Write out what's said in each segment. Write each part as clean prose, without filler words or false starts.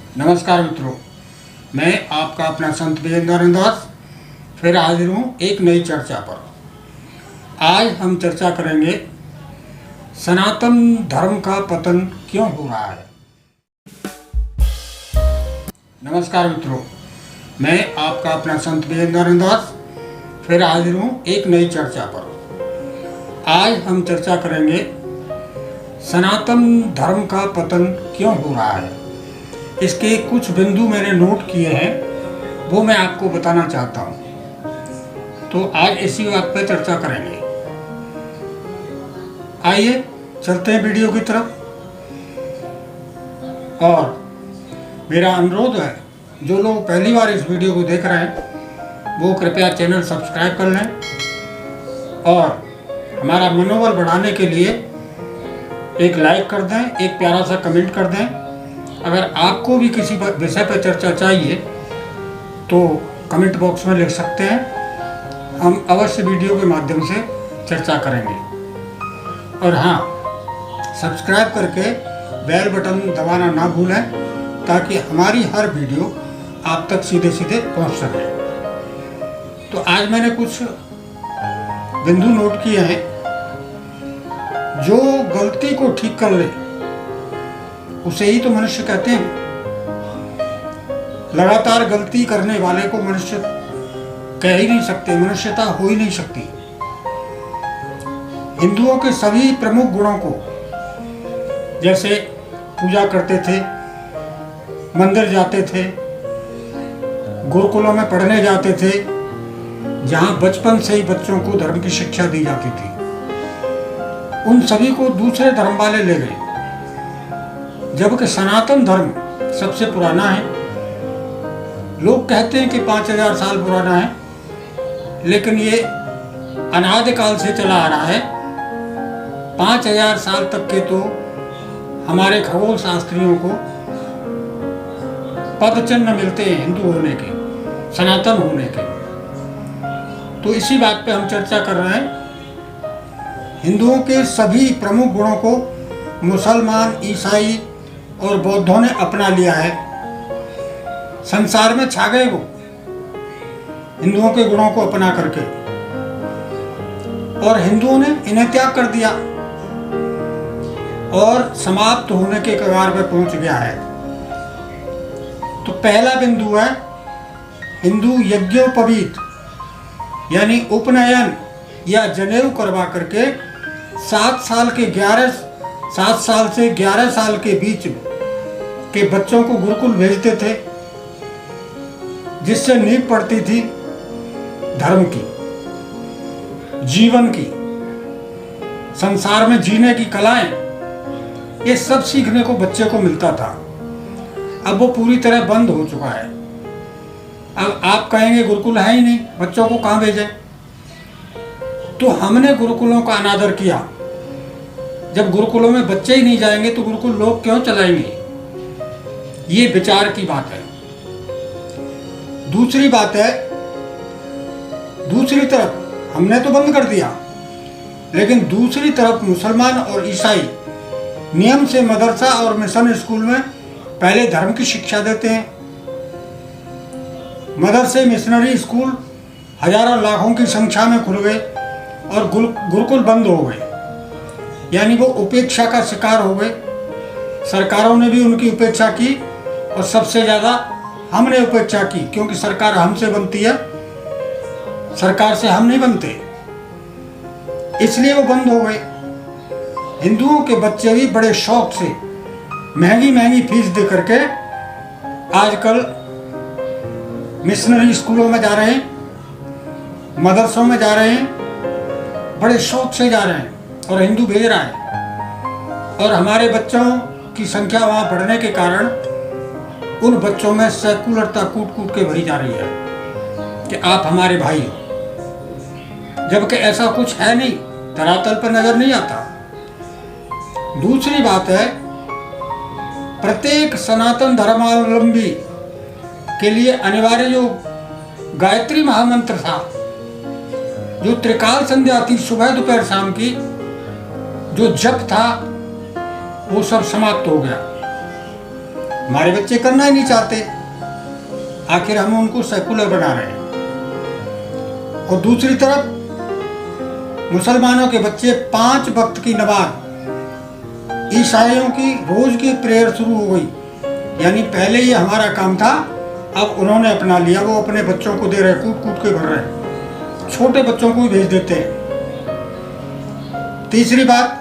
नमस्कार मित्रों, मैं आपका अपना संत विजेंद्र दास फिर हाजिर हूँ एक नई चर्चा पर। आज हम चर्चा करेंगे सनातन धर्म का पतन क्यों हो रहा है। नमस्कार मित्रों, मैं आपका अपना संत विजेंद्र दास फिर हाजिर हूँ एक नई चर्चा पर। आज हम चर्चा करेंगे सनातन धर्म का पतन क्यों हो रहा है। इसके कुछ बिंदु मैंने नोट किए हैं, वो मैं आपको बताना चाहता हूँ। तो आज इसी बात पर चर्चा करेंगे। आइए चलते हैं वीडियो की तरफ। और मेरा अनुरोध है, जो लोग पहली बार इस वीडियो को देख रहे हैं वो कृपया चैनल सब्सक्राइब कर लें और हमारा मनोबल बढ़ाने के लिए एक लाइक कर दें, एक प्यारा सा कमेंट कर दें। अगर आपको भी किसी विषय पर चर्चा चाहिए तो कमेंट बॉक्स में लिख सकते हैं, हम अवश्य वीडियो के माध्यम से चर्चा करेंगे। और हाँ, सब्सक्राइब करके बेल बटन दबाना ना भूलें ताकि हमारी हर वीडियो आप तक सीधे सीधे पहुंच सके। तो आज मैंने कुछ बिंदु नोट किए हैं। जो गलती को ठीक कर ले उसे ही तो मनुष्य कहते हैं। लगातार गलती करने वाले को मनुष्य कह ही नहीं सकते, मनुष्यता हो ही नहीं सकती। हिंदुओं के सभी प्रमुख गुणों को, जैसे पूजा करते थे, मंदिर जाते थे, गुरुकुलों में पढ़ने जाते थे, जहां बचपन से ही बच्चों को धर्म की शिक्षा दी जाती थी, उन सभी को दूसरे धर्म वाले ले गए। जबकि सनातन धर्म सबसे पुराना है। लोग कहते हैं कि 5000 साल पुराना है, लेकिन ये अनादिकाल से चला आ रहा है। 5000 साल तक के तो हमारे खगोल शास्त्रियों को पद चिन्ह मिलते हैं हिंदू होने के, सनातन होने के। तो इसी बात पे हम चर्चा कर रहे हैं। हिंदुओं के सभी प्रमुख गुणों को मुसलमान, ईसाई और बौद्धों ने अपना लिया है। संसार में छा गए वो हिंदुओं के गुणों को अपना करके, और हिंदुओं ने इन्हें त्याग कर दिया और समाप्त होने के कगार पर पहुंच गया है। तो पहला बिंदु है हिंदू यज्ञोपवीत, यानी उपनयन या जनेऊ करवा करके 7 साल से 11 साल के बीच के बच्चों को गुरुकुल भेजते थे, जिससे नींव पड़ती थी धर्म की, जीवन की, संसार में जीने की कलाएं, ये सब सीखने को बच्चे को मिलता था। अब वो पूरी तरह बंद हो चुका है। अब आप कहेंगे गुरुकुल है ही नहीं, बच्चों को कहां भेजें। तो हमने गुरुकुलों का अनादर किया। जब गुरुकुलों में बच्चे ही नहीं जाएंगे तो गुरुकुल लोग क्यों चलाएंगे। ये विचार की बात है। दूसरी बात है, दूसरी तरफ हमने तो बंद कर दिया, लेकिन दूसरी तरफ मुसलमान और ईसाई नियम से मदरसा और मिशन स्कूल में पहले धर्म की शिक्षा देते हैं। मदरसे, मिशनरी स्कूल हजारों लाखों की संख्या में खुल गए और गुरुकुल बंद हो गए, यानी वो उपेक्षा का शिकार हो गए। सरकारों ने भी उनकी उपेक्षा की और सबसे ज़्यादा हमने उपेक्षा की, क्योंकि सरकार हमसे बनती है, सरकार से हम नहीं बनते, इसलिए वो बंद हो गए। हिंदुओं के बच्चे भी बड़े शौक से महंगी महंगी फीस दे करके आजकल मिशनरी स्कूलों में जा रहे हैं, मदरसों में जा रहे हैं, बड़े शौक से जा रहे हैं और हिंदू भेज रहा है। और हमारे बच्चों की संख्या वहाँ बढ़ने के कारण उन बच्चों में सेकुलरता कूट कूट के भरी जा रही है कि आप हमारे भाई हो, जबकि ऐसा कुछ है नहीं, धरातल पर नजर नहीं आता। दूसरी बात है, प्रत्येक सनातन धर्मावलंबी के लिए अनिवार्य जो गायत्री महामंत्र था, जो त्रिकाल संध्या थी सुबह दोपहर शाम की, जो जप था, वो सब समाप्त हो गया। हमारे बच्चे करना ही नहीं चाहते, आखिर हम उनको सेकुलर बना रहे हैं। और दूसरी तरफ मुसलमानों के बच्चे 5 वक्त की नमाज, ईसाइयों की रोज की प्रेयर शुरू हो गई। यानी पहले ये हमारा काम था, अब उन्होंने अपना लिया, वो अपने बच्चों को दे रहे, कूट कूट के भर रहे हैं, छोटे बच्चों को भी भेज देते हैं। तीसरी बात,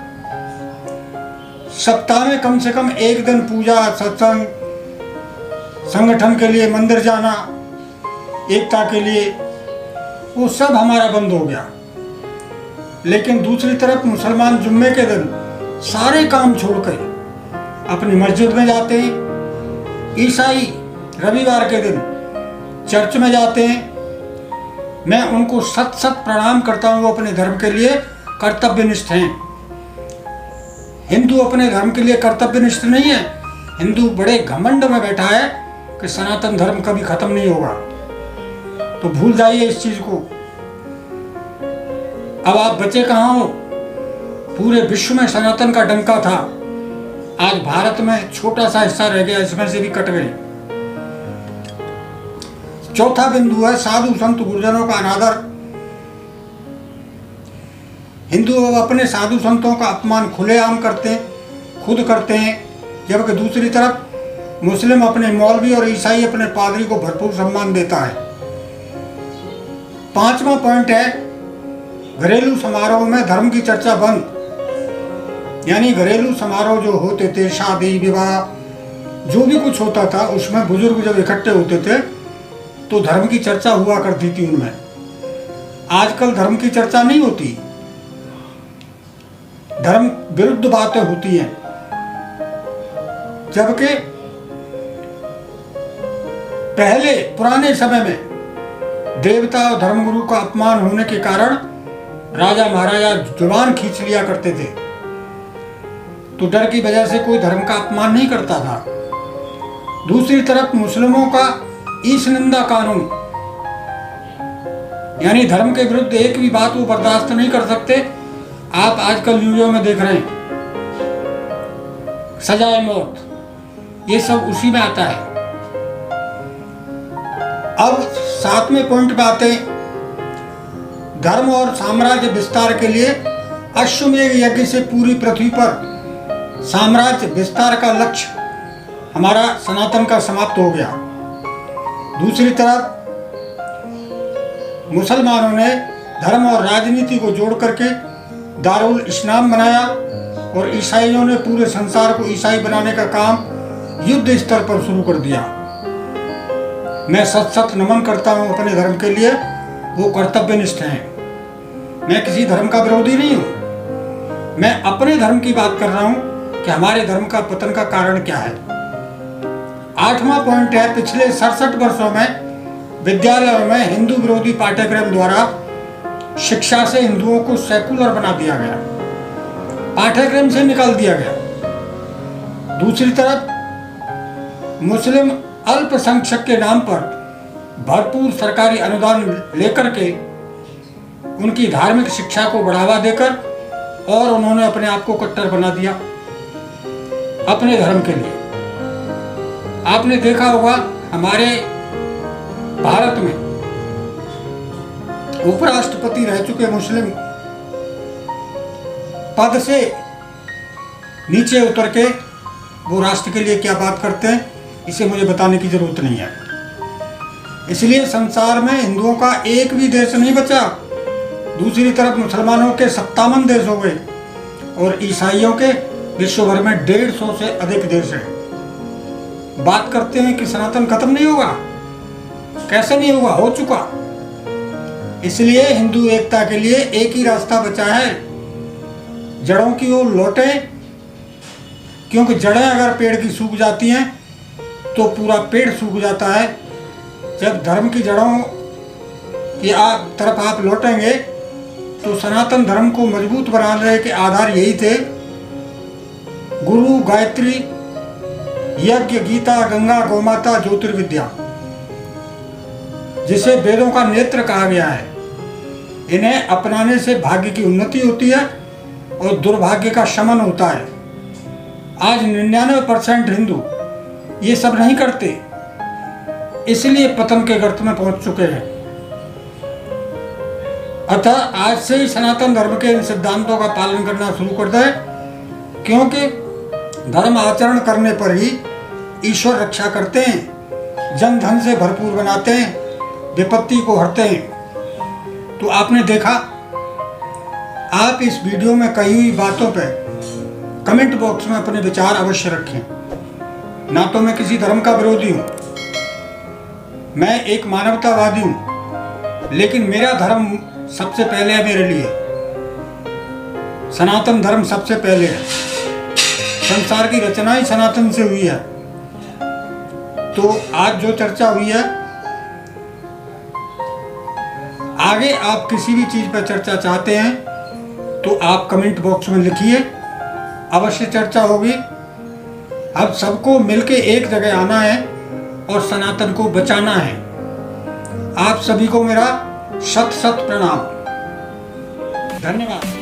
सप्ताह में कम से कम एक दिन पूजा, सत्संग, संगठन के लिए मंदिर जाना, एकता के लिए, वो सब हमारा बंद हो गया। लेकिन दूसरी तरफ मुसलमान जुम्मे के दिन सारे काम छोड़कर अपनी मस्जिद में जाते हैं, ईसाई रविवार के दिन चर्च में जाते हैं। मैं उनको सत सत प्रणाम करता हूँ, वो अपने धर्म के लिए कर्तव्यनिष्ठ हैं। हिंदू अपने धर्म के लिए कर्तव्यनिष्ठ नहीं है। हिंदू बड़े घमंड में बैठा है कि सनातन धर्म कभी खत्म नहीं होगा। तो भूल जाइए इस चीज को। अब आप बचे कहाँ हो? पूरे विश्व में सनातन का डंका था, आज भारत में छोटा सा हिस्सा रह गया, इसमें से भी कट गए। चौथा बिंदु है साधु संत गुरुजनों का अनादर। हिंदू अब अपने साधु संतों का अपमान खुलेआम करते हैं, खुद करते हैं, जबकि दूसरी तरफ मुस्लिम अपने मौलवी और ईसाई अपने पादरी को भरपूर सम्मान देता है। 5वां पॉइंट है घरेलू समारोह में धर्म की चर्चा बंद। यानी घरेलू समारोह जो होते थे, शादी विवाह जो भी कुछ होता था, उसमें बुजुर्ग जब इकट्ठे होते थे तो धर्म की चर्चा हुआ करती थी उनमें। आजकल धर्म की चर्चा नहीं होती, धर्म विरुद्ध बातें होती हैं। जबकि पहले पुराने समय में देवता और धर्मगुरु का अपमान होने के कारण राजा महाराजा जुबान खींच लिया करते थे, तो डर की वजह से कोई धर्म का अपमान नहीं करता था। दूसरी तरफ मुस्लिमों का ईश निंदा कानून, यानी धर्म के विरुद्ध एक भी बात वो बर्दाश्त नहीं कर सकते। आप आजकल न्यूज़ों में देख रहे हैं, सजाए मौत, ये सब उसी में आता है। अब 7वें पॉइंट पे आते हैं, धर्म और साम्राज्य विस्तार के लिए अश्वमेध यज्ञ से पूरी पृथ्वी पर साम्राज्य विस्तार का लक्ष्य हमारा सनातन का समाप्त हो गया। दूसरी तरफ मुसलमानों ने धर्म और राजनीति को जोड़ करके दारुल इस्लाम बनाया और ईसाइयों ने पूरे संसार को ईसाई बनाने का काम युद्ध स्तर पर शुरू कर दिया। मैं सत सत नमन करता हूँ अपने धर्म के लिए, वो कर्तव्यनिष्ठ हैं। मैं किसी धर्म का विरोधी नहीं हूँ, मैं अपने धर्म की बात कर रहा हूँ कि हमारे धर्म का पतन का कारण क्या है। 8वां पॉइंट है, पिछले 67 वर्षों में विद्यालयों में हिंदू विरोधी पाठ्यक्रम द्वारा शिक्षा से हिंदुओं को सेकुलर बना दिया गया, पाठ्यक्रम से निकाल दिया गया। दूसरी तरफ मुस्लिम अल्पसंख्यक के नाम पर भरपूर सरकारी अनुदान लेकर के उनकी धार्मिक शिक्षा को बढ़ावा देकर और उन्होंने अपने आप को कट्टर बना दिया अपने धर्म के लिए। आपने देखा होगा हमारे भारत में उपराष्ट्रपति रह चुके मुस्लिम पद से नीचे उतर के वो राष्ट्र के लिए क्या बात करते हैं, इसे मुझे बताने की जरूरत नहीं है। इसलिए संसार में हिंदुओं का एक भी देश नहीं बचा। दूसरी तरफ मुसलमानों के 57 देश हो गए और ईसाइयों के विश्व भर में 150 से अधिक देश हैं। बात करते हैं कि सनातन खत्म नहीं होगा, कैसे नहीं होगा, हो चुका। इसलिए हिंदू एकता के लिए एक ही रास्ता बचा है, जड़ों की ओर लौटे, क्योंकि जड़ें अगर पेड़ की सूख जाती हैं तो पूरा पेड़ सूख जाता है। जब धर्म की जड़ों की तरफ आप लौटेंगे तो सनातन धर्म को मजबूत बनाने के आधार यही थे, गुरु, गायत्री, यज्ञ, गीता, गंगा, गौमाता, ज्योतिर्विद्या, जिसे वेदों का नेत्र कहा गया है। इन्हें अपनाने से भाग्य की उन्नति होती है और दुर्भाग्य का शमन होता है। आज 99% हिंदू ये सब नहीं करते, इसलिए पतन के गर्त में पहुंच चुके हैं। अतः आज से ही सनातन धर्म के इन सिद्धांतों का पालन करना शुरू कर दें, क्योंकि धर्म आचरण करने पर ही ईश्वर रक्षा करते हैं, जन धन से भरपूर बनाते हैं, विपत्ति को हरते हैं। तो आपने देखा, आप इस वीडियो में कही हुई बातों पर कमेंट बॉक्स में अपने विचार अवश्य रखें। ना तो मैं किसी धर्म का विरोधी हूँ, मैं एक मानवतावादी हूँ, लेकिन मेरा धर्म सबसे पहले है। मेरे लिए सनातन धर्म सबसे पहले है। संसार की रचना ही सनातन से हुई है। तो आज जो चर्चा हुई है, आगे आप किसी भी चीज पर चर्चा चाहते हैं तो आप कमेंट बॉक्स में लिखिए, अवश्य चर्चा होगी। अब सबको मिलके एक जगह आना है और सनातन को बचाना है। आप सभी को मेरा शत शत प्रणाम। धन्यवाद।